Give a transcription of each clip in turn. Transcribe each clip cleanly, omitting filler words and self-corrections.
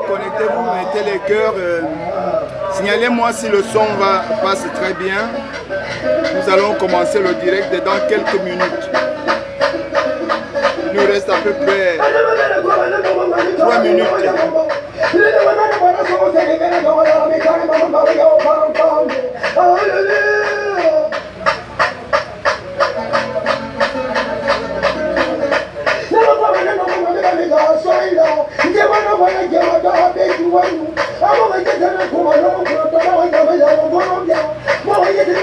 Connectez-vous, mettez les cœurs. Signalez-moi si le son passe très bien. Nous allons commencer le direct dans quelques minutes. Il nous reste à peu près 3 minutes.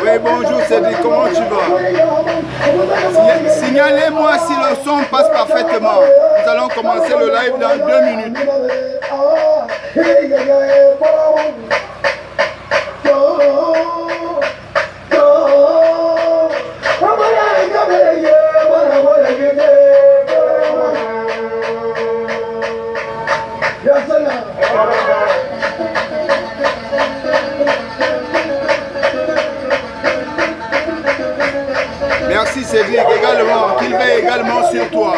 Oui, bonjour Cédric, comment tu vas? Signalez-moi si le son passe parfaitement. Nous allons commencer le live dans 2 minutes. Merci Cédric également, qu'il veille également sur toi.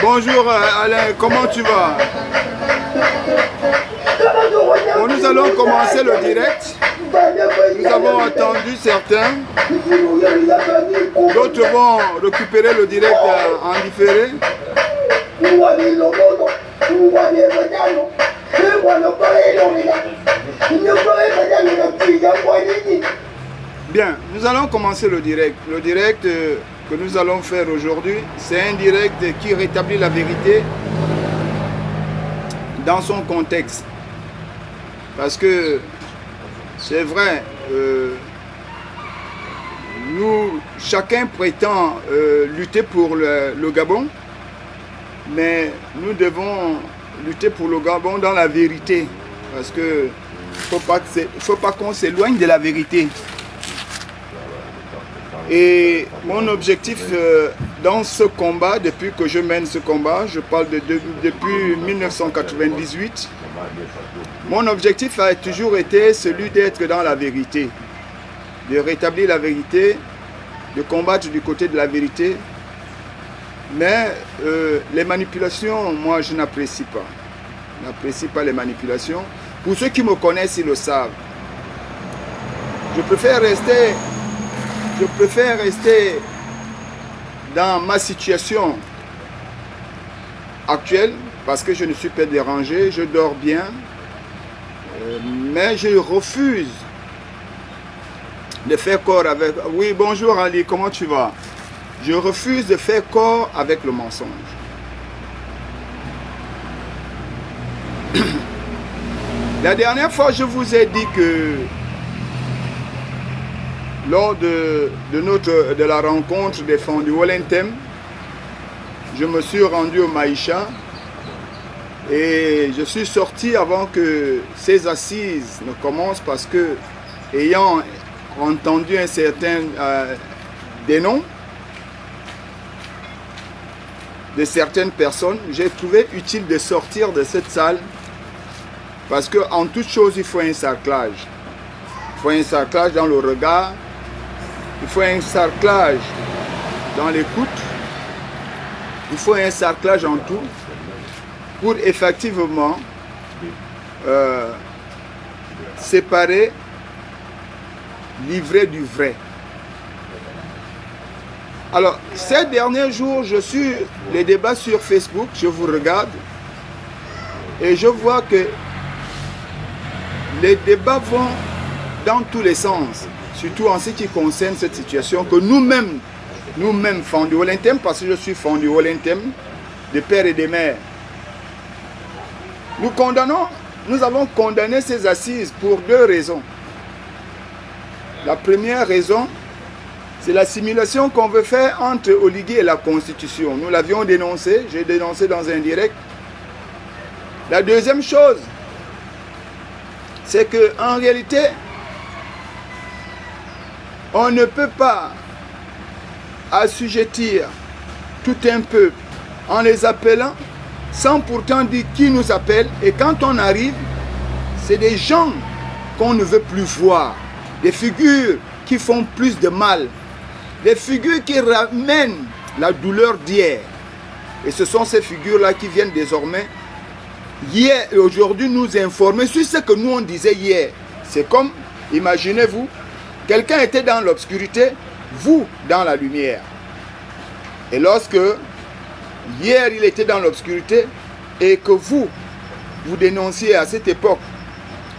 Bonjour Alain, comment tu vas? Bon, nous allons commencer le direct. Nous avons entendu certains. D'autres vont récupérer le direct en différé. Bien, nous allons commencer le direct. Le direct que nous allons faire aujourd'hui, c'est un direct qui rétablit la vérité dans son contexte. Parce que c'est vrai, chacun prétend lutter pour le Gabon, mais nous devons lutter pour le Gabon dans la vérité. Parce que faut pas qu'on s'éloigne de la vérité. Et mon objectif dans ce combat, depuis que je mène ce combat, je parle depuis 1998, mon objectif a toujours été celui d'être dans la vérité, de rétablir la vérité, de combattre du côté de la vérité. Mais les manipulations, moi je n'apprécie pas. Je n'apprécie pas les manipulations. Pour ceux qui me connaissent, ils le savent. Je préfère rester dans ma situation actuelle parce que je ne suis pas dérangé, je dors bien, mais je refuse de faire corps avec... Oui, bonjour Ali, comment tu vas? Je refuse de faire corps avec le mensonge. La dernière fois, je vous ai dit que lors de la rencontre des fonds du Walentem, je me suis rendu au Maïcha et je suis sorti avant que ces assises ne commencent parce que, ayant entendu un certain des noms de certaines personnes, j'ai trouvé utile de sortir de cette salle parce qu'en toute chose, il faut un cerclage. Il faut un cerclage dans le regard. Il faut un cerclage dans l'écoute, il faut un cerclage en tout pour effectivement séparer l'ivraie du vrai. Alors, ces derniers jours, je suis les débats sur Facebook, je vous regarde et je vois que les débats vont dans tous les sens. Surtout en ce qui concerne cette situation que nous-mêmes, fonds du Walentem, parce que je suis fonds du Walentem, de père et de mère, nous avons condamné ces assises pour deux raisons. La première raison, c'est l'assimilation qu'on veut faire entre Oligui et la Constitution. Nous l'avions dénoncé, j'ai dénoncé dans un direct. La deuxième chose, c'est qu'en réalité, on ne peut pas assujettir tout un peuple en les appelant sans pourtant dire qui nous appelle. Et quand on arrive, c'est des gens qu'on ne veut plus voir. Des figures qui font plus de mal. Des figures qui ramènent la douleur d'hier. Et ce sont ces figures-là qui viennent désormais, hier et aujourd'hui, nous informer sur ce que nous on disait hier. C'est comme, imaginez-vous, quelqu'un était dans l'obscurité, vous dans la lumière. Et lorsque, hier il était dans l'obscurité, et que vous dénonciez à cette époque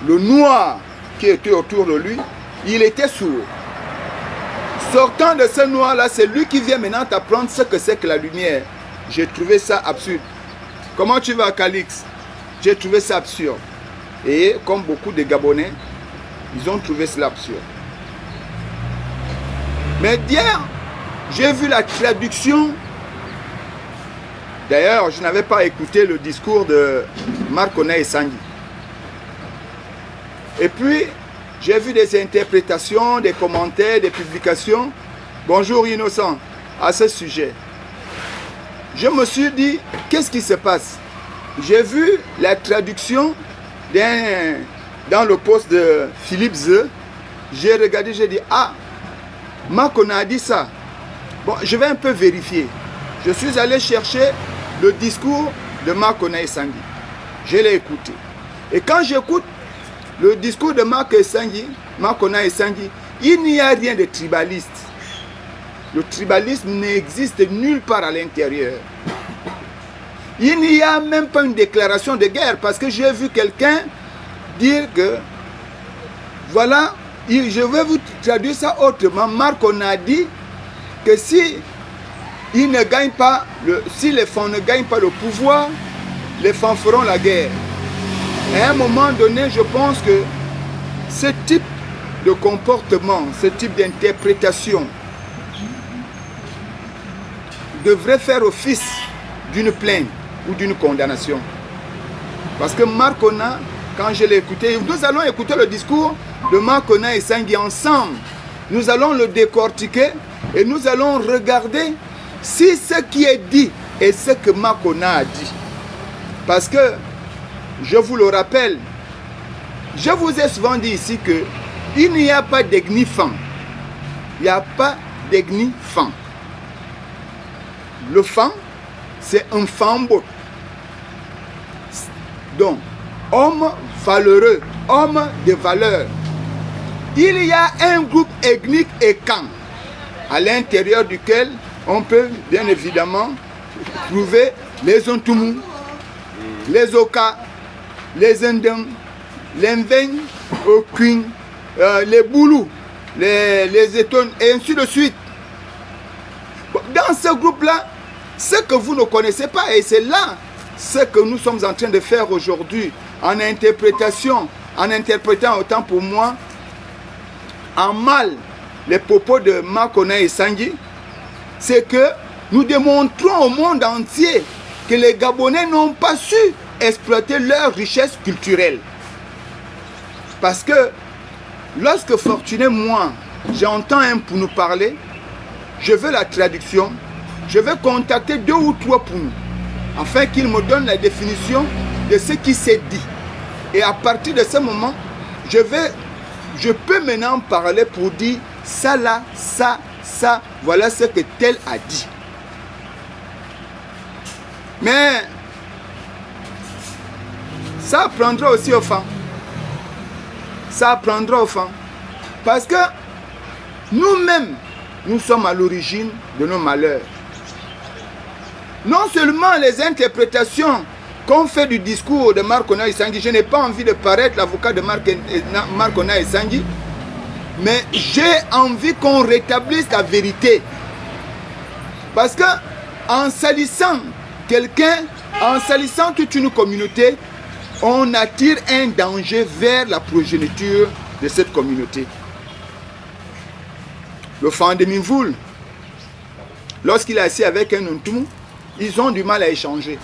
le noir qui était autour de lui, il était sourd. Sortant de ce noir-là, c'est lui qui vient maintenant t'apprendre ce que c'est que la lumière. J'ai trouvé ça absurde. Comment tu vas, Calix? J'ai trouvé ça absurde. Et comme beaucoup de Gabonais, ils ont trouvé cela absurde. Mais hier, j'ai vu la traduction. D'ailleurs, je n'avais pas écouté le discours de Marcona et Sangui. Et puis, j'ai vu des interprétations, des commentaires, des publications. Bonjour Innocent, à ce sujet. Je me suis dit, qu'est-ce qui se passe? J'ai vu la traduction dans le post de Philippe Zeu. J'ai regardé, j'ai dit, ah, Marcona a dit ça. Bon, je vais un peu vérifier. Je suis allé chercher le discours de Marcona et Sangui. Je l'ai écouté. Et quand j'écoute le discours de Marcona et Sangui, il n'y a rien de tribaliste. Le tribalisme n'existe nulle part à l'intérieur. Il n'y a même pas une déclaration de guerre parce que j'ai vu quelqu'un dire que voilà, je vais vous traduire ça autrement. Marc, on a dit que si ils ne gagnent pas, si les femmes ne gagnent pas le pouvoir, les femmes feront la guerre. À un moment donné, je pense que ce type de comportement, ce type d'interprétation devrait faire office d'une plainte ou d'une condamnation. Parce que Marc Ona, quand je l'ai écouté, nous allons écouter le discours de Marc Ona et Sangui ensemble. Nous allons le décortiquer et nous allons regarder si ce qui est dit est ce que Marc Ona a dit. Parce que, je vous le rappelle, je vous ai souvent dit ici que il n'y a pas d'Egni-Fan. Il n'y a pas d'Egni-Fan. Le fan, c'est un fanbot. Donc, homme valeureux, homme de valeur. Il y a un groupe ethnique et camp à l'intérieur duquel on peut bien évidemment trouver les Ontumu, les Oka, les Indens, les Mveng, Okuin, les Boulous, les Étones et ainsi de suite. Dans ce groupe-là, ce que vous ne connaissez pas, et c'est là ce que nous sommes en train de faire aujourd'hui, en interprétation, en interprétant autant pour moi, en mal, les propos de Marc Ona et Sangui, c'est que nous démontrons au monde entier que les Gabonais n'ont pas su exploiter leur richesse culturelle. Parce que lorsque Fortuné, moi, j'entends un pour nous parler, je veux la traduction, je vais contacter 2 ou 3 pour nous, afin qu'ils me donnent la définition de ce qui s'est dit. Et à partir de ce moment, je peux maintenant parler pour dire ça là, ça, voilà ce que tel a dit. Mais ça apprendra aussi aux femmes. Ça apprendra aux femmes. Parce que nous-mêmes, nous sommes à l'origine de nos malheurs. Non seulement les interprétations qu'on fait du discours de Marc Ona et Sangui, je n'ai pas envie de paraître l'avocat de Marc Ona et Sangui, mais j'ai envie qu'on rétablisse la vérité. Parce que en salissant quelqu'un, en salissant toute une communauté, on attire un danger vers la progéniture de cette communauté. Le Fandemivul, lorsqu'il est assis avec un Ontumu, ils ont du mal à échanger.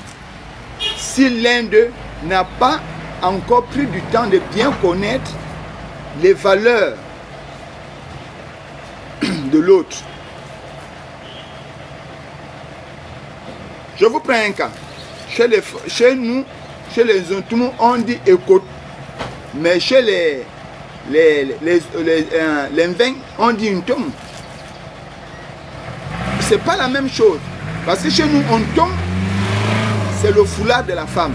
Si l'un d'eux n'a pas encore pris du temps de bien connaître les valeurs de l'autre. Je vous prends un cas. Chez nous, chez les Ontumu, on dit écoute. Mais chez les Mveng, on dit une tombe. C'est pas la même chose. Parce que chez nous, on tombe, c'est le foulard de la femme.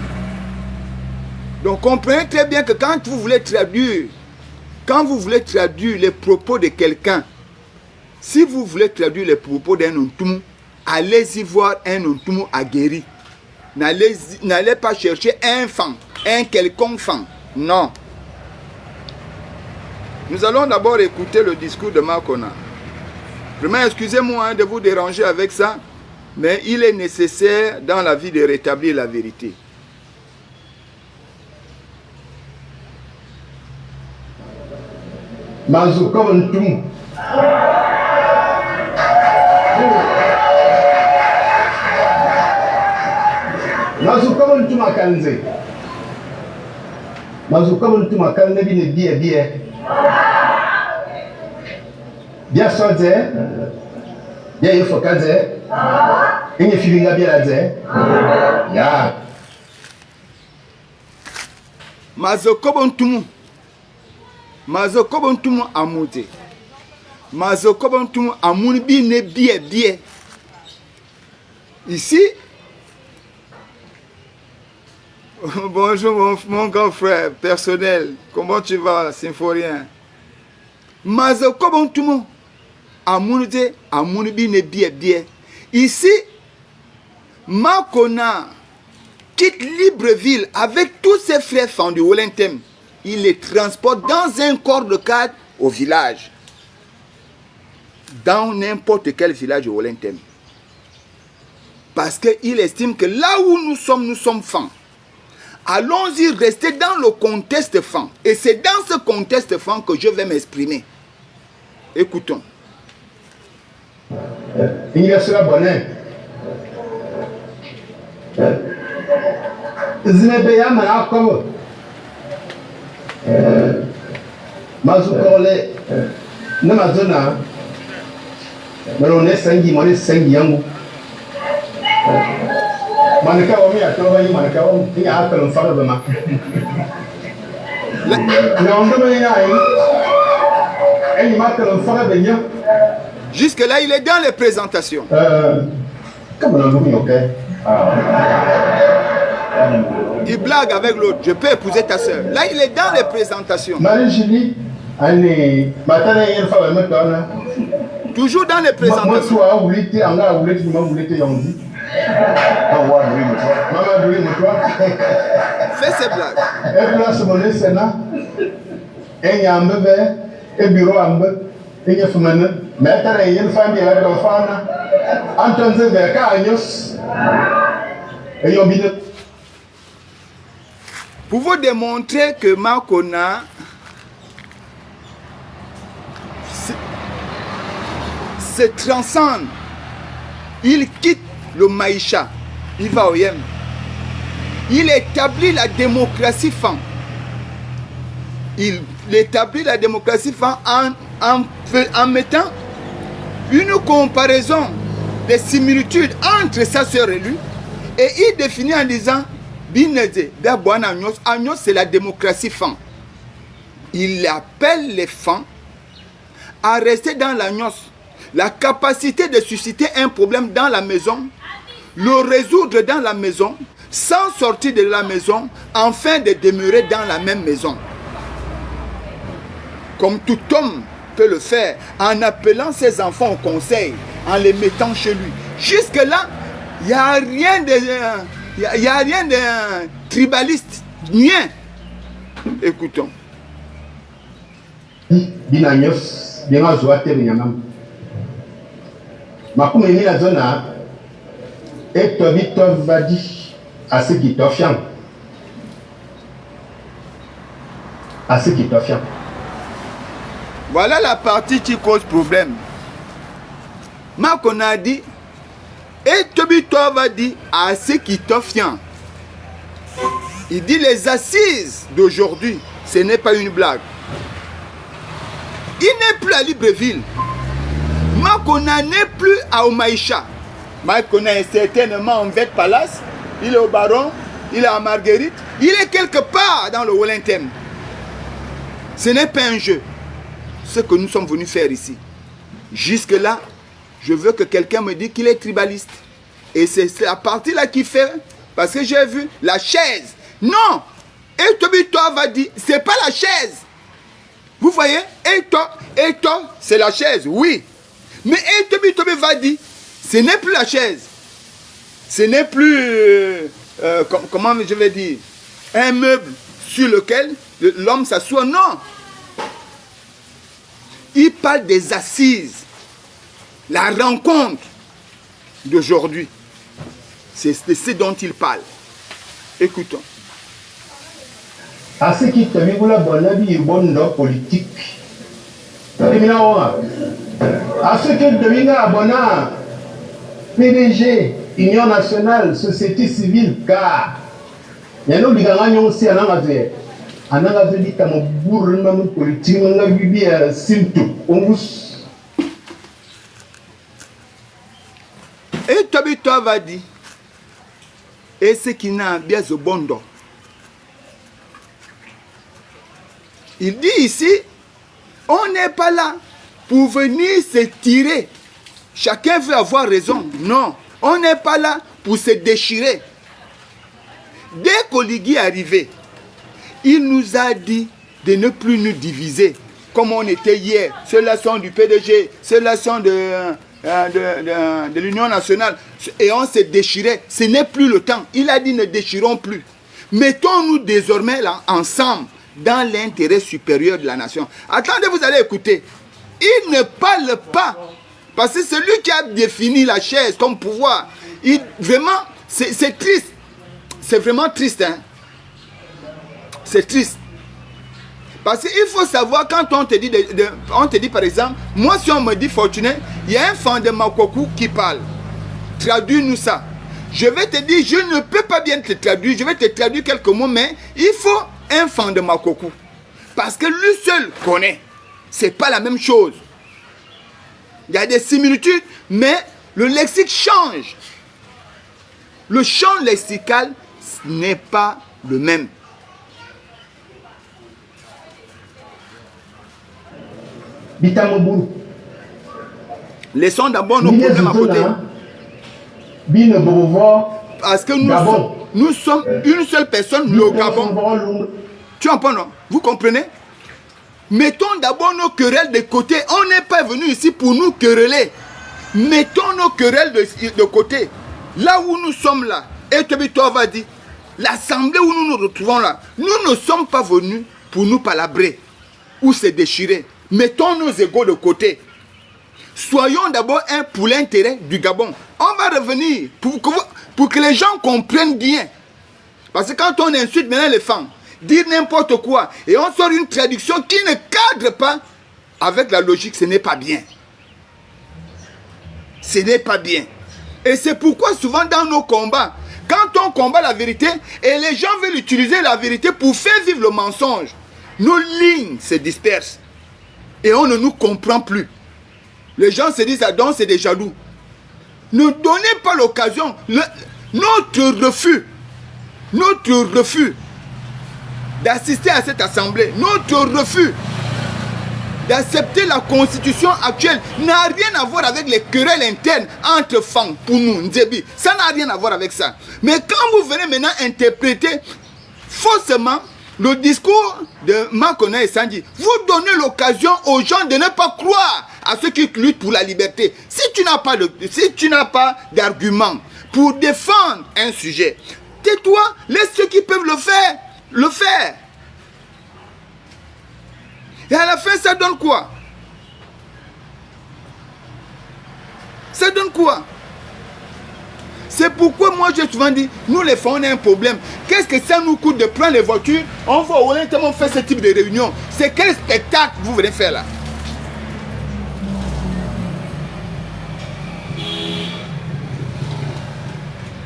Donc comprenez très bien que quand vous voulez traduire les propos de quelqu'un, si vous voulez traduire les propos d'un Ontumu, allez-y voir un Ontumu aguerri. N'allez pas chercher un fan, un quelconque fan. Non. Nous allons d'abord écouter le discours de Marc Ona. Vraiment, excusez-moi de vous déranger avec ça, mais il est nécessaire dans la vie de rétablir la vérité. Mazuka Ontumu. Mazuka Ontumu akanze. Mazuka Ontumu akanze bine bie. Bien soze. Bien yofokaze. Enye filinga bielaze. Ya. Mazuka Ontumu. Mazuka Ontumu amude. Mazuka Ontumu amuni bine bie. Ici, bonjour mon grand frère personnel, comment tu vas, symphorien? Mazuka Ontumu amude amuni bine bie. Ici, Marc Ona quitte Libreville avec tous ses frères fans du Wolentem. Il les transporte dans un corps de cadre au village, dans n'importe quel village au Wellington. Parce qu'il estime que là où nous sommes francs. Allons-y rester dans le contexte franc. Et c'est dans ce contexte franc que je vais m'exprimer. Écoutons. Il sera bonnet. Zinebeya Manakomo. Mazukole. Namazona. Malone Sangi, Mone Sangi Yangu. Manaka Omi Atoba, Manaka Omi, il y a un peu de femme. Jusque-là, il est dans les présentations. Il blague avec l'autre. Je peux épouser ta soeur. Là, il est dans les présentations. Toujours dans les présentations. Fais ces blagues. Pour vous démontrer que Makona se transcende, il quitte le Maïcha, il va au Yem. Il établit la démocratie fan. Il établit la démocratie fan en mettant une comparaison des similitudes entre sa sœur et lui. Et il définit en disant Bineze, Agnos, c'est la démocratie fan. Il appelle les fans à rester dans l'agnos. La capacité de susciter un problème dans la maison, le résoudre dans la maison, sans sortir de la maison, afin de demeurer dans la même maison. Comme tout homme peut le faire, en appelant ses enfants au conseil, en les mettant chez lui. Jusque-là, il n'y a rien de tribaliste, rien. Écoutons. Makumeni la zona et Tobitov va dire à ceux qui t'offrent. À ceux qui t'offrent. Voilà la partie qui cause problème. Makona a dit et Tobitov va dire à ceux qui t'offrent. Il dit les assises d'aujourd'hui, ce n'est pas une blague. Il n'est plus à Libreville. Makona n'est plus à Omaïcha. Makona est certainement en Vête Palace. Il est au Baron. Il est à Marguerite. Il est quelque part dans le Wellington. Ce n'est pas un jeu. Ce que nous sommes venus faire ici. Jusque-là, je veux que quelqu'un me dise qu'il est tribaliste. Et c'est la partie là qui fait. Parce que j'ai vu la chaise. Non. Et toi va dire, c'est pas la chaise. Vous voyez? Et toi, c'est la chaise. Oui. Mais Tobi va dire, ce n'est plus la chaise. Ce n'est plus, comment je vais dire, un meuble sur lequel l'homme s'assoit. Non. Il parle des assises. La rencontre d'aujourd'hui. C'est ce dont il parle. Écoutons. À ceux qui te disent que la bonne politique. À ceux qui deviennent abonnés, PDG, Union nationale, société civile, car il y a des gens qui ont aussi un engagement. Un engagement politique, on a vu un symptôme. Et Tobito va dire, et ce qui n'a bien ce bon dos. Il dit ici, on n'est pas là pour venir se tirer. Chacun veut avoir raison. Non, on n'est pas là pour se déchirer. Dès qu'Oligui est arrivé, il nous a dit de ne plus nous diviser comme on était hier. Ceux-là sont du PDG, ceux-là sont de l'Union nationale. Et on se déchirait. Ce n'est plus le temps. Il a dit ne déchirons plus. Mettons-nous désormais là ensemble dans l'intérêt supérieur de la nation. Attendez, vous allez écouter. Il ne parle pas. Parce que c'est lui qui a défini la chaise comme pouvoir. Vraiment, c'est triste. C'est vraiment triste. Hein? C'est triste. Parce qu'il faut savoir, quand on te dit par exemple, moi si on me dit Fortuné, il y a un fan de Makokou qui parle. Traduis-nous ça. Je vais te dire, je ne peux pas bien te traduire, je vais te traduire quelques mots, mais il faut un fan de Makokou. Parce que lui seul connaît. C'est pas la même chose. Il y a des similitudes, mais le lexique change. Le champ lexical n'est pas le même. Laissons d'abord nos problèmes à côté. Parce que nous sommes une seule personne, le Gabon. Tu entends, non? Vous comprenez? Mettons d'abord nos querelles de côté. On n'est pas venu ici pour nous quereller. Mettons nos querelles de côté. Là où nous sommes là, et Tobito va dire, l'assemblée où nous nous retrouvons là, nous ne sommes pas venus pour nous palabrer ou se déchirer. Mettons nos égos de côté. Soyons d'abord un pour l'intérêt du Gabon. On va revenir pour que les gens comprennent bien. Parce que quand on insulte maintenant les femmes, dire n'importe quoi, et on sort une traduction qui ne cadre pas avec la logique, ce n'est pas bien. Ce n'est pas bien. Et c'est pourquoi souvent dans nos combats, quand on combat la vérité, et les gens veulent utiliser la vérité pour faire vivre le mensonge, nos lignes se dispersent. Et on ne nous comprend plus. Les gens se disent, ah donc c'est des jaloux. Ne donnez pas l'occasion. Notre refus d'assister à cette assemblée, notre refus d'accepter la constitution actuelle n'a rien à voir avec les querelles internes entre femmes pour nous, Nzebi. Ça n'a rien à voir avec ça. Mais quand vous venez maintenant interpréter faussement le discours de Makona et Sandji, vous donnez l'occasion aux gens de ne pas croire à ceux qui luttent pour la liberté. Si tu n'as pas d'argument pour défendre un sujet, tais-toi, laisse ceux qui peuvent le faire. Et à la fin, ça donne quoi? Ça donne quoi? C'est pourquoi moi j'ai souvent dit, nous les femmes on a un problème. Qu'est-ce que ça nous coûte de prendre les voitures? On va au Wellington, on fait ce type de réunion. C'est quel spectacle vous venez faire là?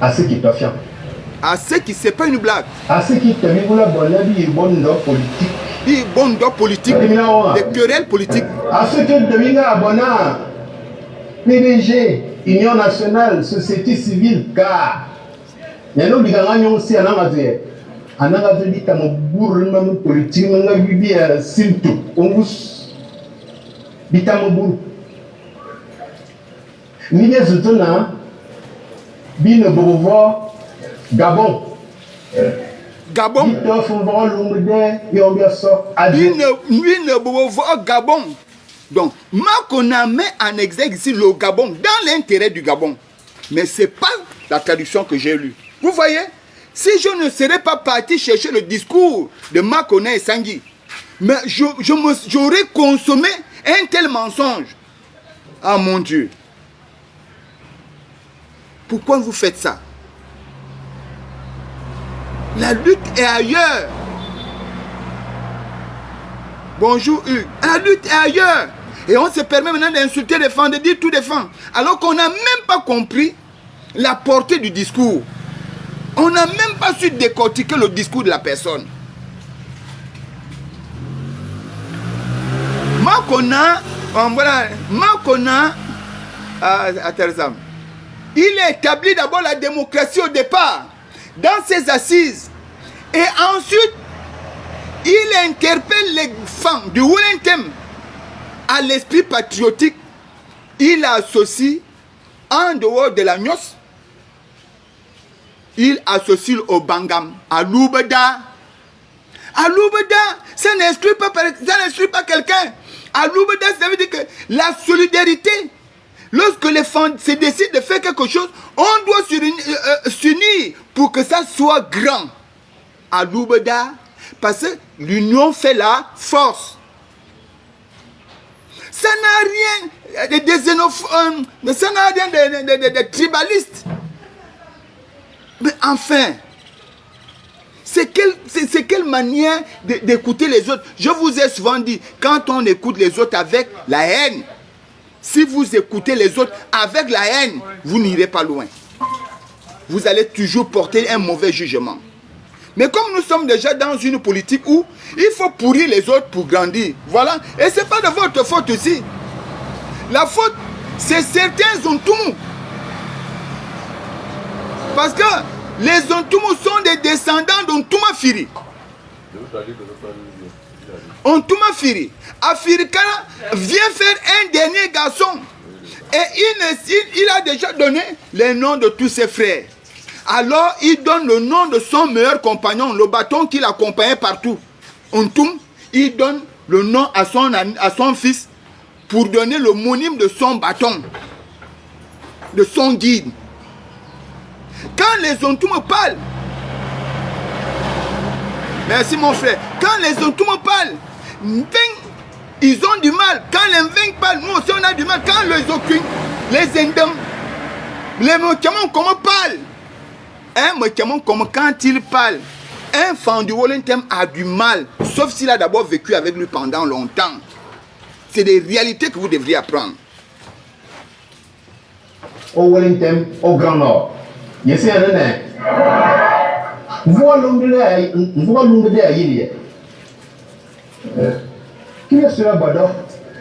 À ceux qui peuvent faire. À ceux qui, c'est pas une blague. À ceux qui te disent que la bonne politique. Des bonnes politiques, des querelles politiques. À ceux qui deviennent abonnés, PDG, Union nationale, société civile, car il y a des gens qui ont aussi un engagement. Un engagement dit que politique, on a vu bien symptôme. On vous dit que ni les autres là, bien voir Gabon. Gabon. Lui ne voit Gabon. Donc, Makona met en exergue ici le Gabon dans l'intérêt du Gabon. Mais ce n'est pas la traduction que j'ai lue. Vous voyez, si je ne serais pas parti chercher le discours de Makona et Sandji, mais j'aurais consommé un tel mensonge. Ah mon Dieu. Pourquoi vous faites ça? La lutte est ailleurs. Bonjour Hugues. La lutte est ailleurs. Et on se permet maintenant d'insulter les femmes, de dire tout des femmes. Alors qu'on n'a même pas compris la portée du discours. On n'a même pas su décortiquer le discours de la personne. Makona, il a établi d'abord la démocratie au départ, dans ses assises. Et ensuite, il interpelle les femmes du Wellington à l'esprit patriotique. Il associe, en dehors de la Nyos, il associe au Bangam, à Loubeda. À Loubeda, ça n'instruit pas quelqu'un. À Loubeda, ça veut dire que la solidarité, lorsque les femmes se décident de faire quelque chose, on doit s'unir pour que ça soit grand. À Loubeda, Parce que l'union fait la force. Ça n'a rien ça n'a rien de tribaliste. Mais enfin, c'est quelle manière d'écouter les autres. Je vous ai souvent dit, quand on écoute les autres avec la haine, si vous écoutez les autres avec la haine, vous n'irez pas loin. Vous allez toujours porter un mauvais jugement. Mais comme nous sommes déjà dans une politique où il faut pourrir les autres pour grandir, voilà, et ce n'est pas de votre faute aussi. La faute, c'est certains Zontoumou. Parce que les Zontoumou sont des descendants d'Ontouma Firi. Ontouma Firi. Afirikana vient faire un dernier garçon. Et il a déjà donné les noms de tous ses frères. Alors il donne le nom de son meilleur compagnon, le bâton qui l'accompagnait partout. Ontoum, il donne le nom à son fils pour donner l'homonyme de son bâton, de son guide. Quand les Ontoum parlent, merci mon frère, quand les Ontoum parlent, ils ont du mal. Quand les Mveng parlent, nous aussi on a du mal. Quand les Okun, les Endam, les Mokamon comment parlent, un Mokamon comme quand il parle, un Fandu Wolentem a du mal, sauf s'il a d'abord vécu avec lui pendant longtemps. C'est des réalités que vous devriez apprendre. Au Wellington, au Grand Nord. Je sais un Vous allez aller qui est ce Bado?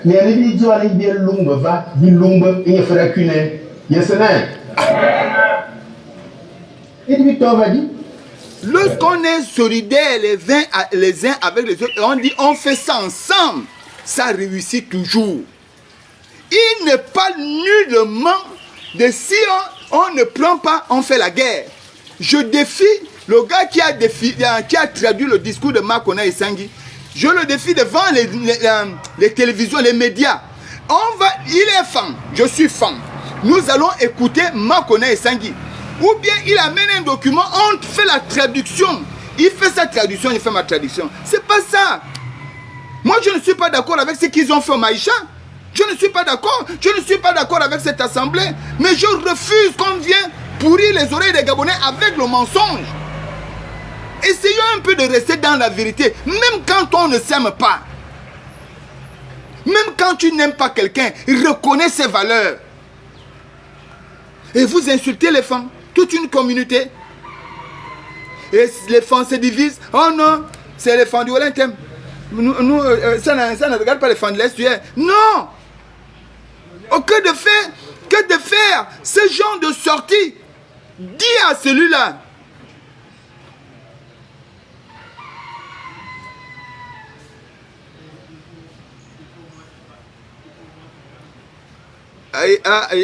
Il y a des vidéos à l'idée longue, va, d'une longue, il y a fait qu'une. Yes, et puis, tu vas dire. Lorsqu'on est solidaires les uns avec les autres, et on dit on fait ça ensemble, ça réussit toujours. Il n'est pas nullement de si on ne prend pas, on fait la guerre. Je défie le gars qui a traduit le discours de Makona et Sangui. Je le défie devant les télévisions, les médias. Il est fan, je suis fan. Nous allons écouter Makona et Sangui. Ou bien il amène un document, on fait la traduction. Il fait sa traduction, il fait ma traduction. C'est pas ça. Moi, je ne suis pas d'accord avec ce qu'ils ont fait au Maïcha. Je ne suis pas d'accord. Je ne suis pas d'accord avec cette assemblée. Mais je refuse qu'on vienne pourrir les oreilles des Gabonais avec le mensonge. Essayons un peu de rester dans la vérité. Même quand on ne s'aime pas. Même quand tu n'aimes pas quelqu'un, reconnais ses valeurs. Et vous insultez les femmes. Toute une communauté. Et les femmes se divisent. Oh non, c'est les femmes du Wellington. Ça ne regarde pas les femmes de l'Est. Non. Oh, que de faire ce genre de sortie. Dis à celui-là.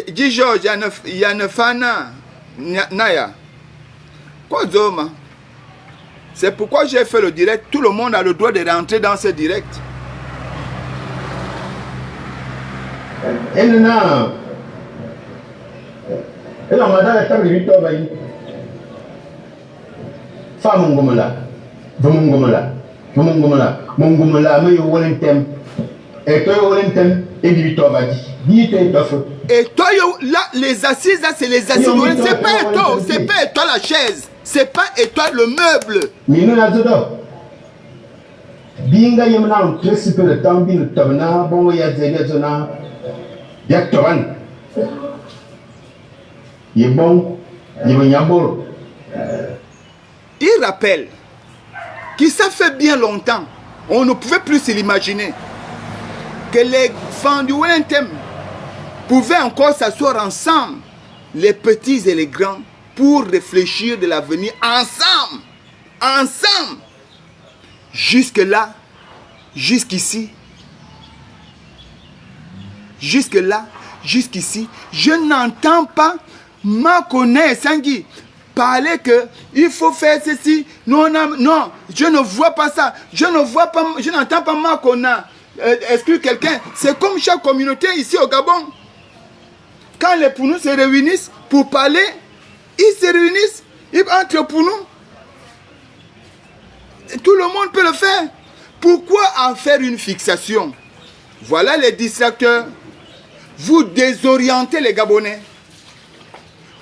Dis Georges, il y a une fana. Naya. Quoi d'homme? C'est pourquoi j'ai fait le direct. Tout le monde a le droit de rentrer dans ce direct. Et non. Et non, madame, elle t'a mis 8 heures. Femme Mongomola. Mongomola. Mongomola. Mongomola. Mais au Wellington. Et toi, au Wellington, et 8 heures. Et toi, là, les assises, là, c'est les assises. C'est pas toi, c'est pas toi la chaise. C'est pas toi le meuble. Mais nous, là, Binga yemna un principe de temps, bin tabna, bon, ya zona, ya toran. Il est bon, il est bon. Il rappelle que ça fait bien longtemps, on ne pouvait plus se l'imaginer, que les femmes du Wellington pouvaient encore s'asseoir ensemble, les petits et les grands, pour réfléchir de l'avenir ensemble. Ensemble. Jusque-là, jusqu'ici, jusque-là, jusqu'ici, je n'entends pas Makona et Sangui parler que il faut faire ceci. Non, non, non, je ne vois pas ça. Je ne vois pas, je n'entends pas Makona exclure quelqu'un. C'est comme chaque communauté ici au Gabon. Quand les Pounous se réunissent pour parler, ils se réunissent, ils entrent pour nous. Tout le monde peut le faire. Pourquoi en faire une fixation? Voilà les distracteurs. Vous désorientez les Gabonais.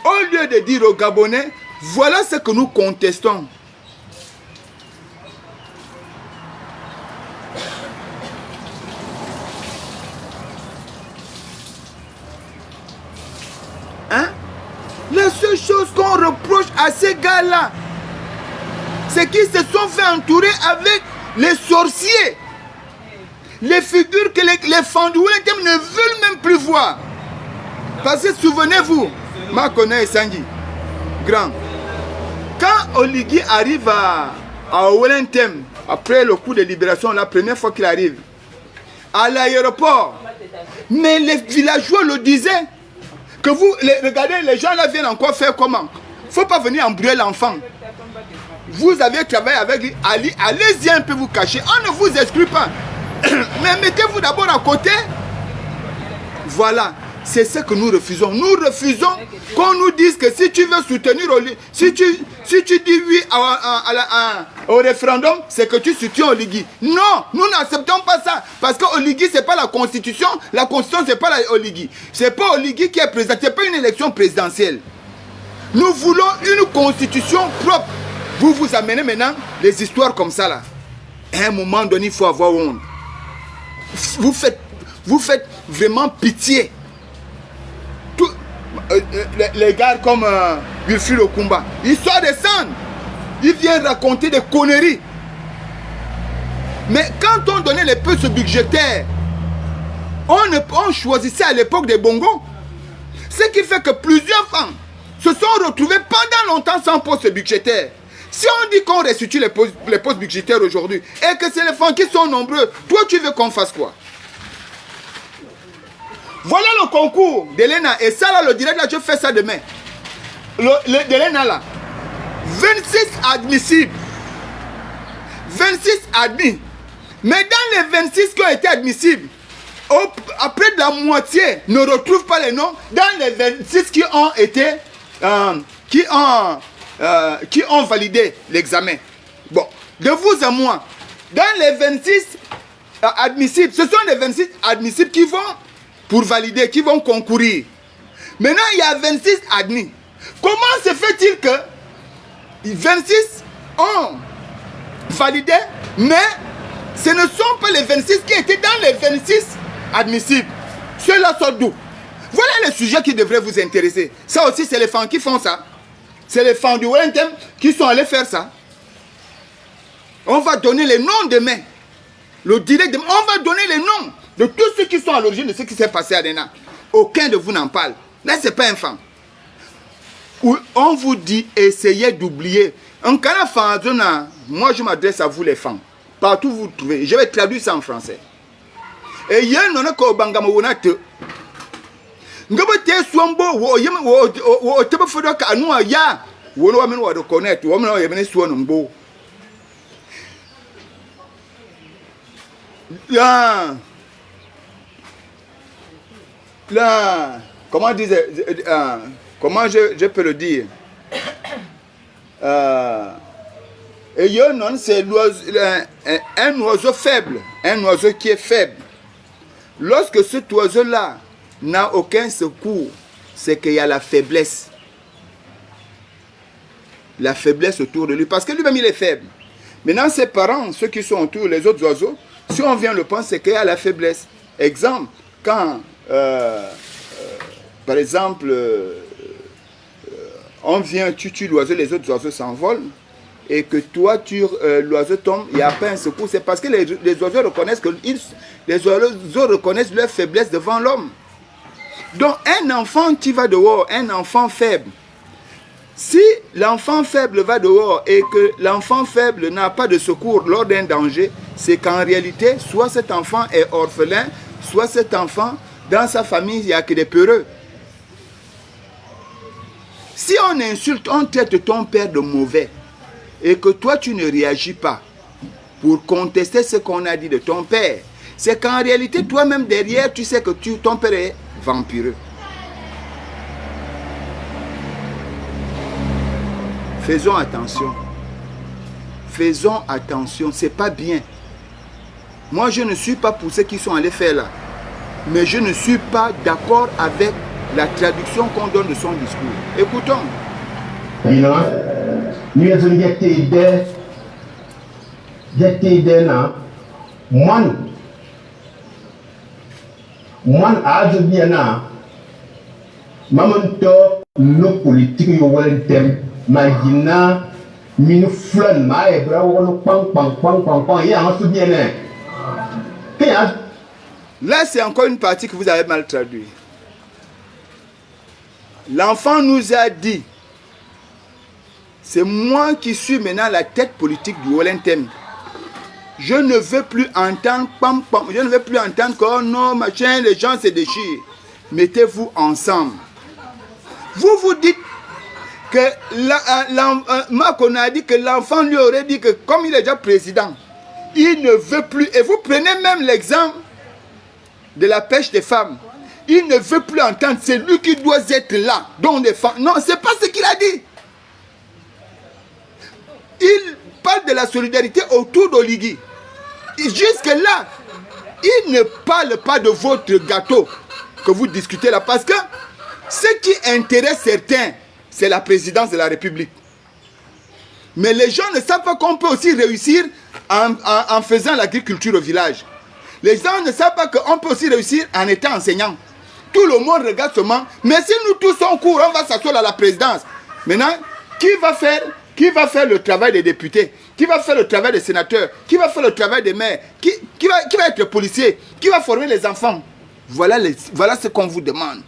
Au lieu de dire aux Gabonais, voilà ce que nous contestons. Hein? La seule chose qu'on reproche à ces gars-là, c'est qu'ils se sont fait entourer avec les sorciers. Les figures que les Fandoué ne veulent même plus voir. Parce que souvenez-vous, Makone et Sangi, grand, quand Oligui arrive à Ouelentem, après le coup de libération, la première fois qu'il arrive, à l'aéroport, mais les villageois le disaient, que vous, regardez, les gens là viennent encore faire comment? Il ne faut pas venir embrouiller l'enfant. Vous avez travaillé avec lui, allez-y un peu vous cacher, on ne vous exclut pas. Mais mettez-vous d'abord à côté. Voilà, c'est ce que nous refusons. Nous refusons qu'on nous dise que si tu veux soutenir, si tu dis oui au référendum, c'est que tu soutiens Oligui. Non, nous n'acceptons pas ça. Parce que Oligui, ce n'est pas la constitution. La constitution, ce n'est pas Oligui. Ce n'est pas Oligui qui est président. Ce n'est pas une élection présidentielle. Nous voulons une constitution propre. Vous vous amenez maintenant les histoires comme ça là. À un moment donné, il faut avoir honte. Vous faites vraiment pitié. Les gars comme Wilfried Okumba, ils sortent des scènes. Ils viennent raconter des conneries. Mais quand on donnait les postes budgétaires, on choisissait à l'époque des bongos. Ce qui fait que plusieurs femmes se sont retrouvées pendant longtemps sans poste budgétaire. Si on dit qu'on restitue les postes budgétaires aujourd'hui et que c'est les femmes qui sont nombreux, toi tu veux qu'on fasse quoi? Voilà le concours d'Elena. Et ça là, le direct là, je fais ça demain. D'Elena là. 26 admissibles. 26 admis. Mais dans les 26 qui ont été admissibles, après de la moitié ne retrouvent pas les noms. Dans les 26 qui ont été... qui ont validé l'examen. Bon, de vous à moi, dans les 26 admissibles, ce sont les 26 admissibles qui vont pour valider, qui vont concourir. Maintenant, il y a 26 admis. Comment se fait-il que 26 ont validé, mais ce ne sont pas les 26 qui étaient dans les 26 admissibles? Ceux-là sortent d'où? Voilà le sujet qui devrait vous intéresser. Ça aussi, c'est les femmes qui font ça. C'est les femmes du Ouelentem qui sont allés faire ça. On va donner les noms demain. Le direct demain, on va donner les noms de tous ceux qui sont à l'origine de ce qui s'est passé à Dena. Aucun de vous n'en parle. Là, ce n'est pas un fan. On vous dit, essayez d'oublier. En Canada, moi je m'adresse à vous les femmes. Partout vous trouvez. Je vais traduire ça en français. Et il y a un nom qui est ngabo te swambo wo tebe fodo ka anu ya wo no wa reconnect wo no ye mene suo no mbo là comment je peux le dire et yo non c'est un oiseau faible, un oiseau qui est faible. Lorsque cet oiseau là n'a aucun secours, c'est qu'il y a la faiblesse. La faiblesse autour de lui. Parce que lui-même, il est faible. Maintenant, ses parents, ceux qui sont autour, les autres oiseaux, si on vient le penser, c'est qu'il y a la faiblesse. Exemple, quand, par exemple, on vient, tu tues l'oiseau, les autres oiseaux s'envolent, et que toi, l'oiseau tombe, il n'y a pas un secours. C'est parce que les oiseaux reconnaissent reconnaissent leur faiblesse devant l'homme. Donc, un enfant qui va dehors, un enfant faible, si l'enfant faible va dehors et que l'enfant faible n'a pas de secours lors d'un danger, c'est qu'en réalité, soit cet enfant est orphelin, soit cet enfant, dans sa famille, il n'y a que des peureux. Si on insulte, on traite ton père de mauvais, et que toi, tu ne réagis pas pour contester ce qu'on a dit de ton père, c'est qu'en réalité, toi-même derrière, tu sais que ton père est vampireux. Faisons attention. faisons attention, c'est pas bien. Moi, je ne suis pas pour ceux qui sont allés faire là. Mais je ne suis pas d'accord avec la traduction qu'on donne de son discours. Écoutons. Moi, je viens là. Maman, nos politiques, yo walentem, magina, minu flan, ma ebra, wono pang, ya on se bien là. Là, c'est encore une partie que vous avez mal traduit. L'enfant nous a dit, c'est moi qui suis maintenant la tête politique du Walentem. Je ne veux plus entendre je ne veux plus entendre que oh non, machin, les gens se déchirent. Mettez-vous ensemble. Vous vous dites que Macron a dit que l'enfant lui aurait dit que comme il est déjà président, il ne veut plus. Et vous prenez même l'exemple de la pêche des femmes. Il ne veut plus entendre, c'est lui qui doit être là, dont les femmes. Non, c'est pas ce qu'il a dit. Il parle de la solidarité autour d'Oligui. Jusque-là, il ne parle pas de votre gâteau que vous discutez là, parce que ce qui intéresse certains, c'est la présidence de la République. Mais les gens ne savent pas qu'on peut aussi réussir en faisant l'agriculture au village. Les gens ne savent pas qu'on peut aussi réussir en étant enseignant. Tout le monde regarde seulement, mais si nous tous on court, on va s'asseoir à la présidence. Maintenant, qui va faire le travail des députés? Qui va faire le travail des sénateurs? Qui va faire le travail des maires? Qui va être policier? Qui va former les enfants? Voilà ce qu'on vous demande.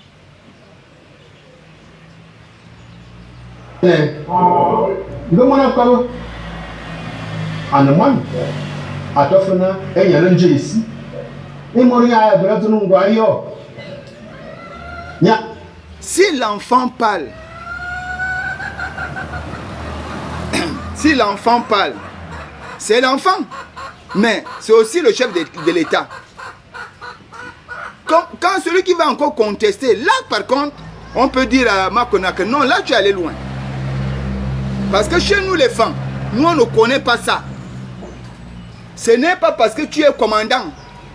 Si l'enfant parle, c'est l'enfant, mais c'est aussi le chef de l'État. Quand celui qui va encore contester, là par contre, on peut dire à Makona que non, là tu es allé loin. Parce que chez nous les femmes, nous on ne connaît pas ça. Ce n'est pas parce que tu es commandant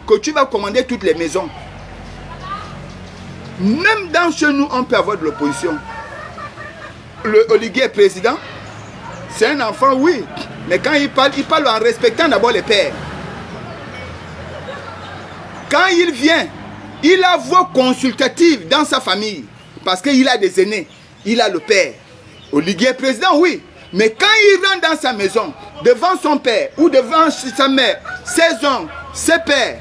que tu vas commander toutes les maisons. Même dans chez nous, on peut avoir de l'opposition. Le Oligui est président. C'est un enfant, oui. Mais quand il parle en respectant d'abord les pères. Quand il vient, il a voix consultative dans sa famille. Parce qu'il a des aînés. Il a le père. Oligui est président, oui. Mais quand il rentre dans sa maison, devant son père ou devant sa mère, ses oncles, ses pères,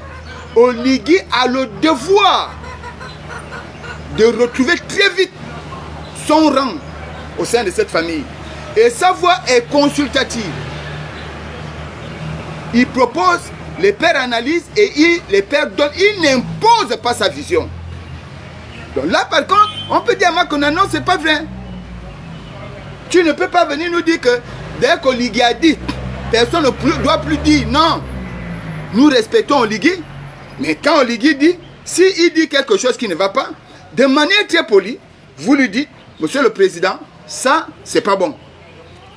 Oligui a le devoir de retrouver très vite son rang au sein de cette famille. Et sa voix est consultative. Il propose, les pères analysent et les pères donnent. Il n'impose pas sa vision. Donc là, par contre, on peut dire à Makona, non, c'est pas vrai. Tu ne peux pas venir nous dire que dès qu'Oligui a dit, personne ne doit plus dire non. Nous respectons Oligui, mais quand Oligui dit, s'il dit quelque chose qui ne va pas, de manière très polie, vous lui dites, monsieur le président, ça, c'est pas bon.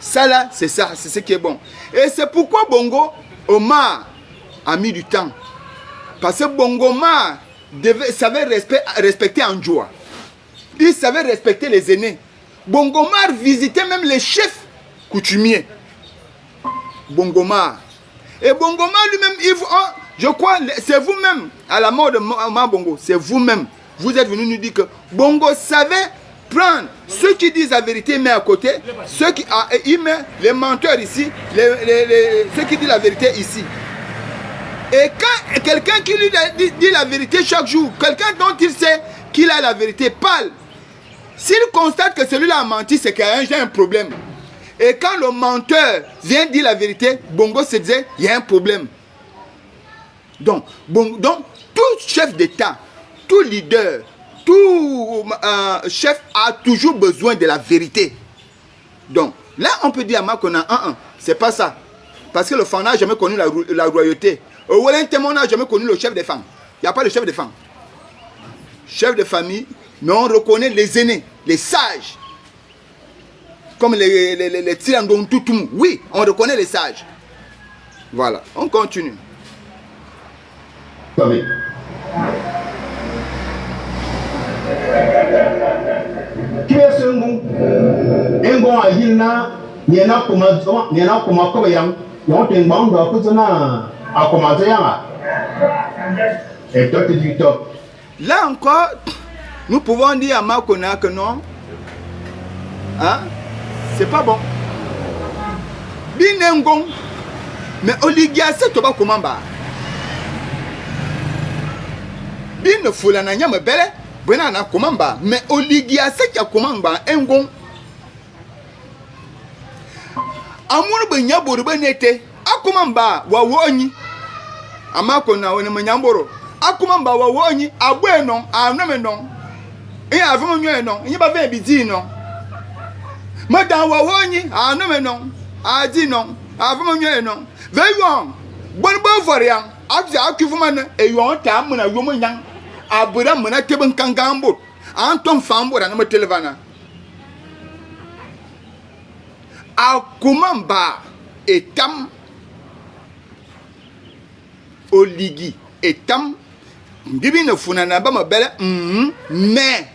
Ça là, c'est ça, c'est ce qui est bon. Et c'est pourquoi Bongo Omar a mis du temps. Parce que Bongo Omar savait respecter Andjoua. Il savait respecter les aînés. Bongo Omar visitait même les chefs coutumiers. Bongo Omar. Et Bongo Omar lui-même, je crois, c'est vous-même, à la mort de Omar Bongo, c'est vous-même. Vous êtes venu nous dire que Bongo savait prendre ceux qui disent la vérité, mais à côté, il met les menteurs ici, ceux qui disent la vérité ici. Et quand quelqu'un qui lui dit la vérité chaque jour, quelqu'un dont il sait qu'il a la vérité parle, s'il constate que celui-là a menti, c'est qu'il y a un problème. Et quand le menteur vient dire la vérité, Bongo se disait, il y a un problème. Donc tout chef d'État, tout leader, tout chef a toujours besoin de la vérité. Donc, là, on peut dire à Makona, c'est pas ça. Parce que le Fana n'a jamais connu la royauté. Au Wellington, on n'a jamais connu le chef des femmes. Il n'y a pas de chef des femmes. Chef de famille, mais on reconnaît les aînés, les sages. comme les Tirandon Toutoum. Oui, on reconnaît les sages. Voilà, on continue. Oui. Qui est ce mot? Un bon à Yilna, il y en a comme Kobayam, il y a un bon de Kuzana à Komazayama. Et toi, tu dis top. Là encore, nous pouvons dire à Makona que non. Hein? C'est pas bon. Binengon. Mais Oligia, c'est toi comment bas. Bin Fulana Yama Bele, Benana Komamba. Mais Oligia, c'est qui a Komamba, Engon. Amour Benyabo Benete, Akomamba, Wawoni. Amakona, on est Menyamboro. Akomamba, Wawoni, Abuenon, Anamenon. Et avant non, il n'y a pas de bidi non. Madame Wawoni, Anamenon, Adi non, avant non. Veillons, bonne variant, Abza Kufuman, et you want time when a woman young, Aburam when I table Kangambo, Anton Fambo and I'm Televana. Akumamba, etam, Oligi, etam, giving a funanaba ma belle, mais.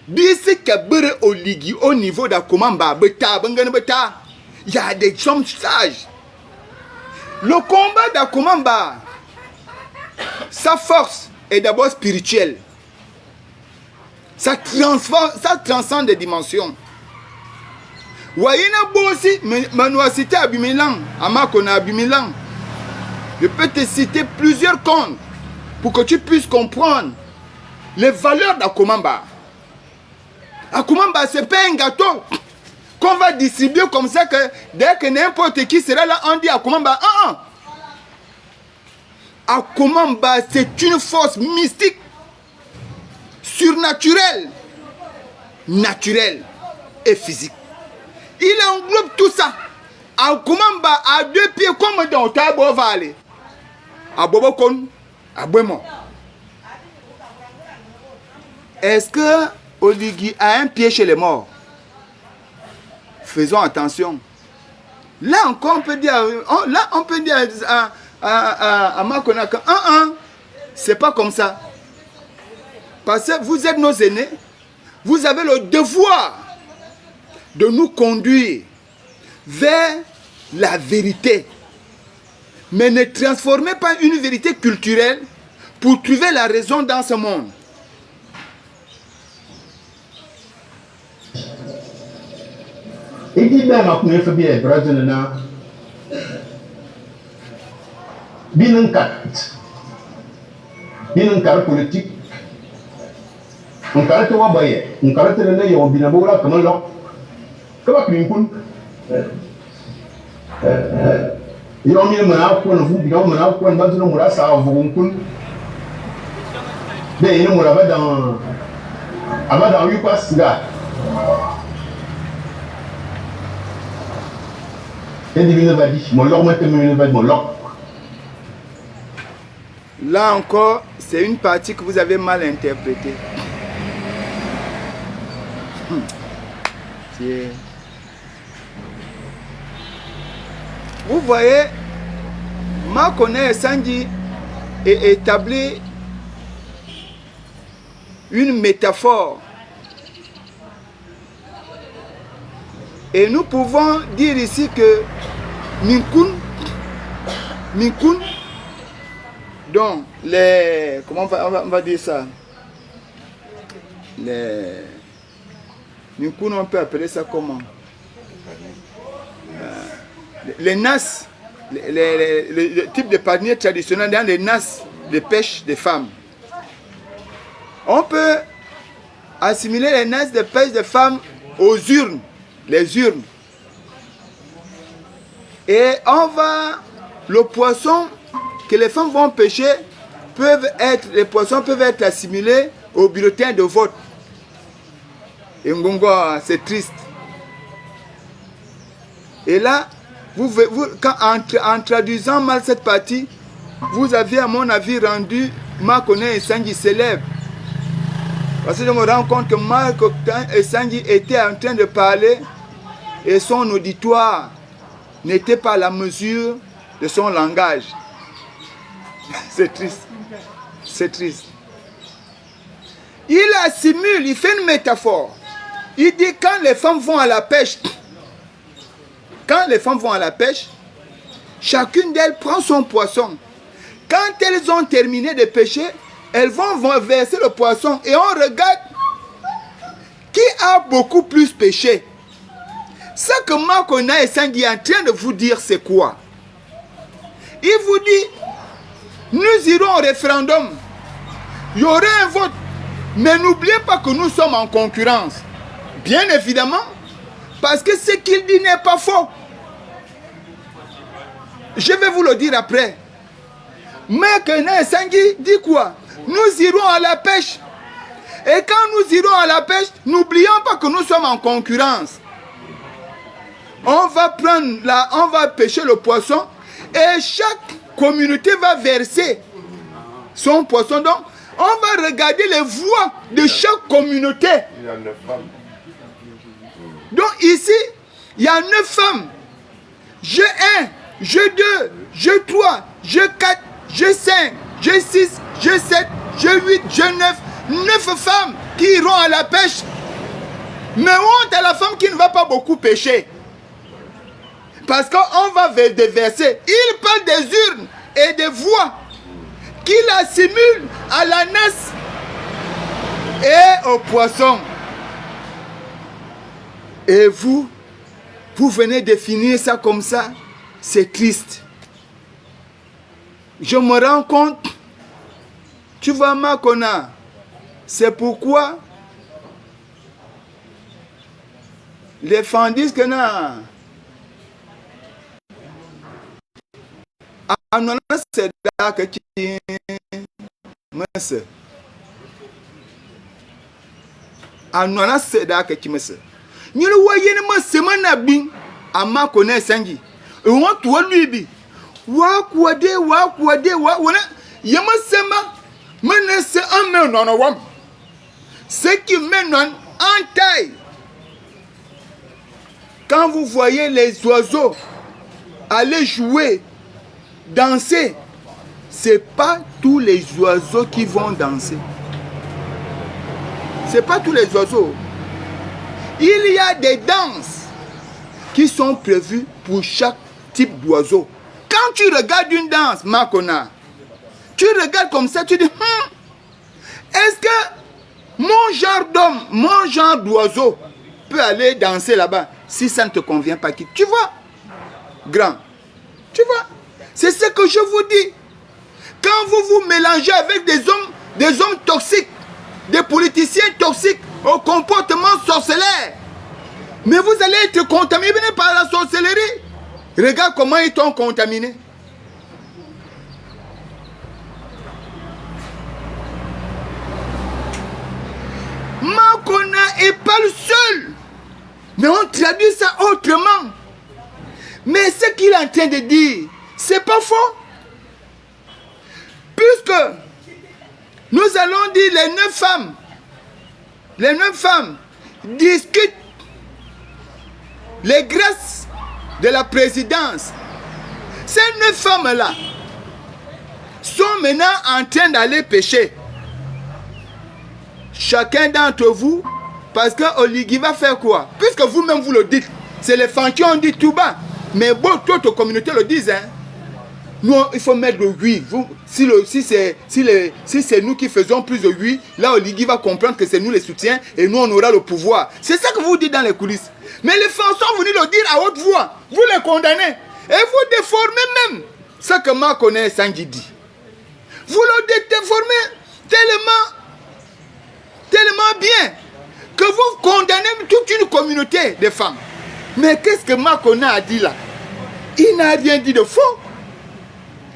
D'ici que au ligi au niveau d'Akumamba, il y a des hommes sages. Le combat d'Akumamba, sa force est d'abord spirituelle. Ça transcende des dimensions. Wayina Bossi, Manuasité Abimilan, Amakona Abimilan. Je peux te citer plusieurs contes pour que tu puisses comprendre les valeurs d'Akumamba. Akumamba, c'est pas un gâteau qu'on va distribuer comme ça que dès que n'importe qui sera là, on dit Akumamba. Akumamba, c'est une force mystique, surnaturelle, naturelle et physique. Il englobe tout ça. Akumamba a deux pieds comme dans Tabo Valley. À Bobokon, à Bwemo. Est-ce que Oligi a un pied chez les morts? Faisons attention. Là encore, on peut dire à Makona que c'est pas comme ça. Parce que vous êtes nos aînés, vous avez le devoir de nous conduire vers la vérité. Mais ne transformez pas une vérité culturelle pour trouver la raison dans ce monde. Et dit bien à Kouné Fabien, Brazilana, Binankat politique, on caractère Wabaye, on caractère le nez, on binabola comme un loc. Comment tu m'impoutes? Et on met le monarque, on vous dit, on a un dans une moula, ça vous m'impoute. Mais il nous l'avait dans 8 passes, gars. Là encore, c'est une partie que vous avez mal interprétée. Vous voyez, Makone Sanji est établi une métaphore. Et nous pouvons dire ici que Minkun, donc les, comment on va dire ça? Les Minkun, on peut appeler ça comment? Les nas, le type de panier traditionnel dans les nas de pêche des femmes. On peut assimiler les nas de pêche des femmes aux urnes. Les urnes. Et le poisson que les femmes vont pêcher, les poissons peuvent être assimilés au bulletin de vote. Et Ngongo, c'est triste. Et là, en traduisant mal cette partie, vous avez à mon avis rendu Makone et Sanji célèbre. Parce que je me rends compte que Makone et Sanji étaient en train de parler et son auditoire n'était pas à la mesure de son langage. C'est triste. C'est triste. Il assimile, il fait une métaphore. Il dit quand les femmes vont à la pêche, chacune d'elles prend son poisson. Quand elles ont terminé de pêcher, elles vont verser le poisson et on regarde qui a beaucoup plus pêché. Ce que Makona et Sangui est en train de vous dire, c'est quoi? Il vous dit, nous irons au référendum. Il y aura un vote. Mais n'oubliez pas que nous sommes en concurrence. Bien évidemment, parce que ce qu'il dit n'est pas faux. Je vais vous le dire après. Makona et Sangui dit quoi? Nous irons à la pêche. Et quand nous irons à la pêche, n'oublions pas que nous sommes en concurrence. On va pêcher le poisson et chaque communauté va verser son poisson. Donc, on va regarder les voix de chaque communauté. Il y a 9 femmes. Donc ici, il y a 9 femmes. Je 1, je 2, je 3, je 4, je 5, je 6, je 7, je 8, je 9. 9 femmes qui iront à la pêche. Mais honte à la femme qui ne va pas beaucoup pêcher. Parce qu'on va déverser. Il parle des urnes et des voix qu'il assimile à la nasse et au poisson. Et vous venez définir ça comme ça. C'est triste. Je me rends compte. Tu vois, Makona, c'est pourquoi les femmes disent que non. Anona c'est là que tu me sais. Anona c'est là que tu me sais. Nous le voyons ma semaine bien à ma connaissance. Et on doit lui dire wa kwade yama sema menese amen non wam. Ce qui mène en taille. Quand vous voyez les oiseaux aller jouer, danser, c'est pas tous les oiseaux qui vont danser. C'est pas tous les oiseaux. Il y a des danses qui sont prévues pour chaque type d'oiseau. Quand tu regardes une danse, Makona, tu regardes comme ça, tu dis, est-ce que mon genre d'homme, mon genre d'oiseau peut aller danser là-bas si ça ne te convient pas? Tu vois, grand, tu vois, c'est ce que je vous dis. Quand vous vous mélangez avec des hommes toxiques, des politiciens toxiques au comportement sorcellaire, mais vous allez être contaminé par la sorcellerie. Regarde comment ils t'ont contaminé. Makona est pas le seul. Mais on traduit ça autrement. Mais ce qu'il est en train de dire, c'est pas faux. Puisque nous allons dire les 9 femmes discutent les grâces de la présidence. Ces 9 femmes-là sont maintenant en train d'aller pêcher. Chacun d'entre vous, parce que Oligui va faire quoi? Puisque vous-même vous le dites, c'est les femmes qui ont dit tout bas. Mais beaucoup d'autres communautés le disent. Hein? Nous, il faut mettre le oui. Si c'est nous qui faisons plus de oui, là Oligui va comprendre que c'est nous les soutiens et nous on aura le pouvoir. C'est ça que vous dites dans les coulisses. Mais les femmes sont venues le dire à haute voix. Vous les condamnez. Et vous déformez même ce que Makona et Sangui dit. Vous le déformez tellement bien que vous condamnez toute une communauté de femmes. Mais qu'est-ce que Makona a dit là? Il n'a rien dit de faux.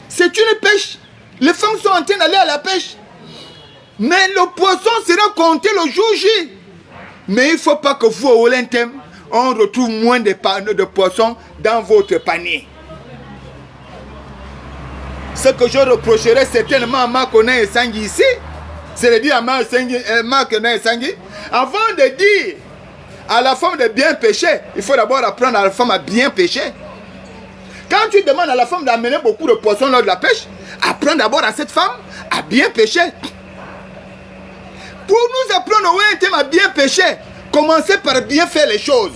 C'est une pêche. Les femmes sont en train d'aller à la pêche. Mais le poisson sera compté le jour J. Mais il ne faut pas que vous, au Olentem, on retrouve moins de poissons dans votre panier. Ce que je reprocherais certainement à Makona et Sangui ici, c'est de dire à Makona et Sangui, avant de dire à la femme de bien pêcher, il faut d'abord apprendre à la femme à bien pêcher. Quand tu demandes à la femme d'amener beaucoup de poissons lors de la pêche, apprends d'abord à cette femme à bien pêcher. Pour nous apprendre au thème à bien pêcher, commencez par bien faire les choses.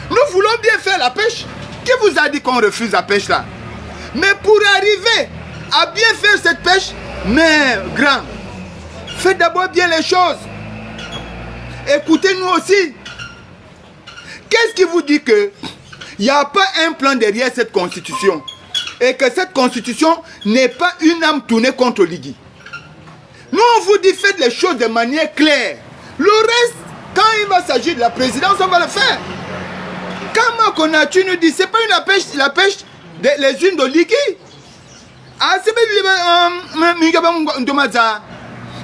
Nous voulons bien faire la pêche. Qui vous a dit qu'on refuse la pêche là? Mais pour arriver à bien faire cette pêche, mais grand, faites d'abord bien les choses. Écoutez-nous aussi. Qu'est-ce qui vous dit que il n'y a pas un plan derrière cette constitution et que cette constitution n'est pas une âme tournée contre Ligui? Nous, on vous dit faites les choses de manière claire. Le reste, quand il va s'agir de la présidence, on va le faire. Quand Makonatu nous dit, c'est pas une la pêche les unes de Ligui. Ah, c'est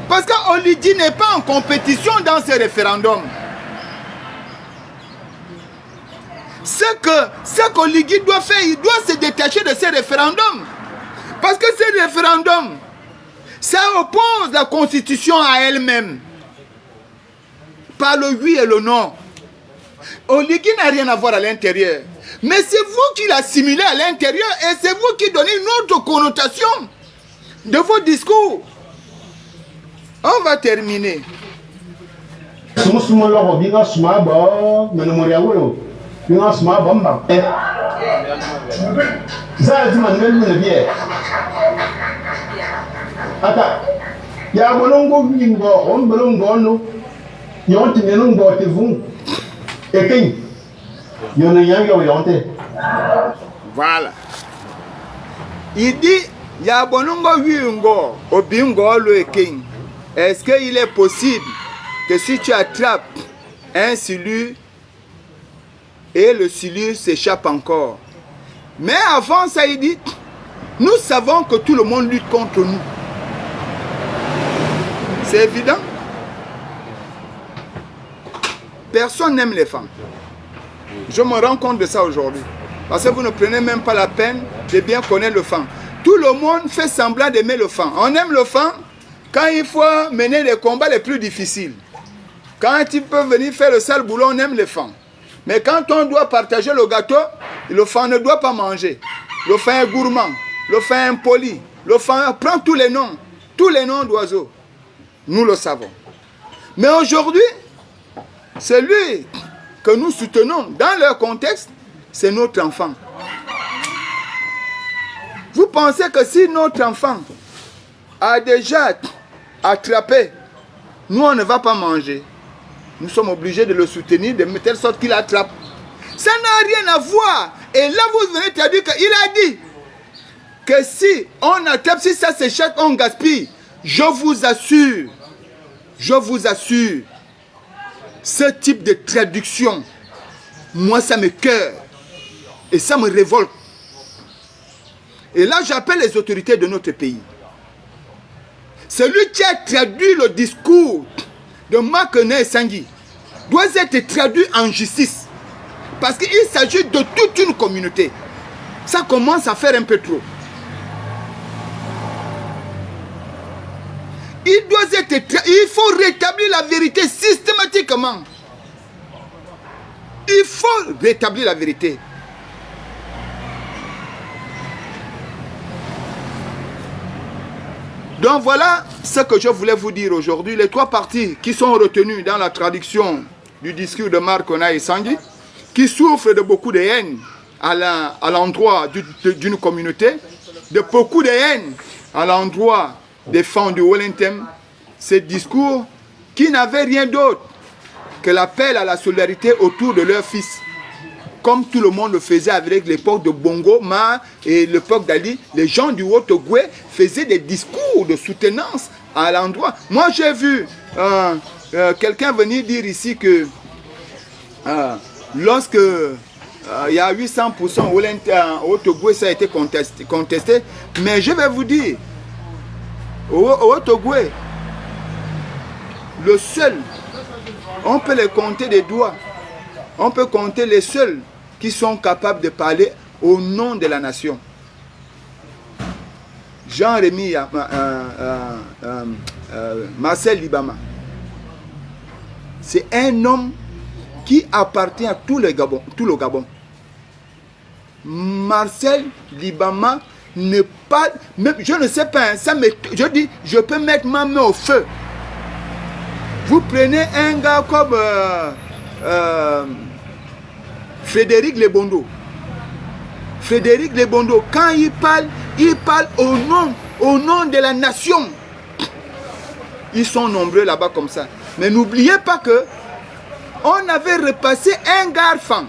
parce qu'Oligi n'est pas en compétition dans ces référendums. Ce qu'Oligi doit faire, il doit se détacher de ces référendums. Parce que ces référendums, ça oppose la constitution à elle-même. Par le oui et le non. Oligi n'a rien à voir à l'intérieur. Mais c'est vous qui l'assimilez à l'intérieur et c'est vous qui donnez une autre connotation de vos discours. On va terminer. Voilà. Il dit, est-ce qu'il est possible que si tu attrapes un silure et le silure s'échappe encore? Mais avant ça, il dit, nous savons que tout le monde lutte contre nous. C'est évident. Personne n'aime les femmes. Je me rends compte de ça aujourd'hui. Parce que vous ne prenez même pas la peine de bien connaître le fan. Tout le monde fait semblant d'aimer le fan. On aime le fan quand il faut mener les combats les plus difficiles. Quand ils peuvent venir faire le sale boulot, on aime les fans. Mais quand on doit partager le gâteau, le fan ne doit pas manger. Le fan est gourmand. Le fan est impoli. Le fan prend tous les noms d'oiseaux. Nous le savons. Mais aujourd'hui, celui que nous soutenons dans leur contexte, c'est notre enfant. Vous pensez que si notre enfant a déjà attrapé, nous on ne va pas manger. Nous sommes obligés de le soutenir de telle sorte qu'il attrape. Ça n'a rien à voir. Et là vous venez te dire qu'il a dit que si on attrape, si ça s'échappe, on gaspille. Je vous assure, ce type de traduction, moi ça me cœure et ça me révolte. Et là j'appelle les autorités de notre pays. Celui qui a traduit le discours de Makene Sangui doit être traduit en justice. Parce qu'il s'agit de toute une communauté. Ça commence à faire un peu trop. Il faut rétablir la vérité systématiquement. Il faut rétablir la vérité. Donc voilà ce que je voulais vous dire aujourd'hui. Les trois parties qui sont retenues dans la traduction du discours de Makene Sangui, qui souffrent de beaucoup de haine à l'endroit d'une communauté, de beaucoup de haine à l'endroit des fans du Wellington, ces discours qui n'avaient rien d'autre que l'appel à la solidarité autour de leur fils. Comme tout le monde le faisait avec l'époque de Bongo, Ma et l'époque d'Ali, les gens du Haut-Ogooué faisaient des discours de soutenance à l'endroit. Moi j'ai vu quelqu'un venir dire ici que lorsque il y a 800% au Haut-Ogooué, ça a été contesté. Mais je vais vous dire, au Haut-Ogooué, le seul, on peut les compter des doigts, on peut compter les seuls qui sont capables de parler au nom de la nation. Jean-Rémy Marcel Libama, c'est un homme qui appartient à tout le Gabon. Marcel Libama n'est pas... Même, je ne sais pas, ça me, je dis, je peux mettre ma main au feu. Vous prenez un gars comme Frédéric Lebondo. Frédéric Lebondo, quand il parle au nom de la nation. Ils sont nombreux là-bas comme ça. Mais n'oubliez pas que on avait repassé un garçon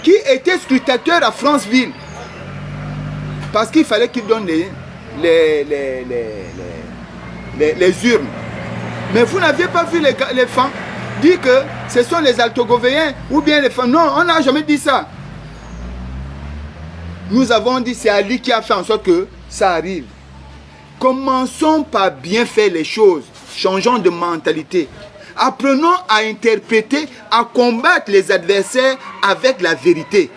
qui était scrutateur à Franceville. Parce qu'il fallait qu'il donne les urnes. Mais vous n'aviez pas vu les femmes dire que ce sont les altogovéens ou bien les femmes. Non, on n'a jamais dit ça. Nous avons dit c'est Ali qui a fait en sorte que ça arrive. Commençons par bien faire les choses. Changeons de mentalité. Apprenons à interpréter, à combattre les adversaires avec la vérité.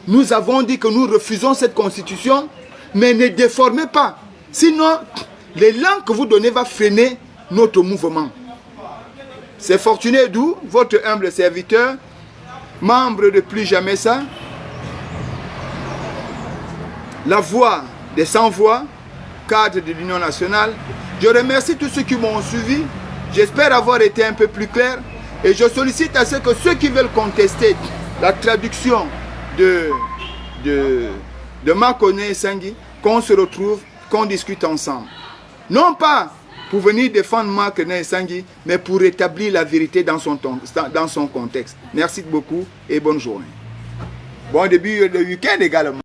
Nous avons dit que nous refusons cette constitution, mais ne déformez pas. Sinon, les langues que vous donnez vont freiner notre mouvement. C'est Fortuné Dou, votre humble serviteur, membre de Plus Jamais Ça, la voix des sans-voix, cadre de l'Union nationale. Je remercie tous ceux qui m'ont suivi. J'espère avoir été un peu plus clair. Et je sollicite à ce que ceux qui veulent contester la traduction de Makone Sangui, qu'on se retrouve, qu'on discute ensemble. Non pas pour venir défendre Makone Sangui, mais pour rétablir la vérité dans son contexte. Merci beaucoup et bonne journée. Bon début de week-end également.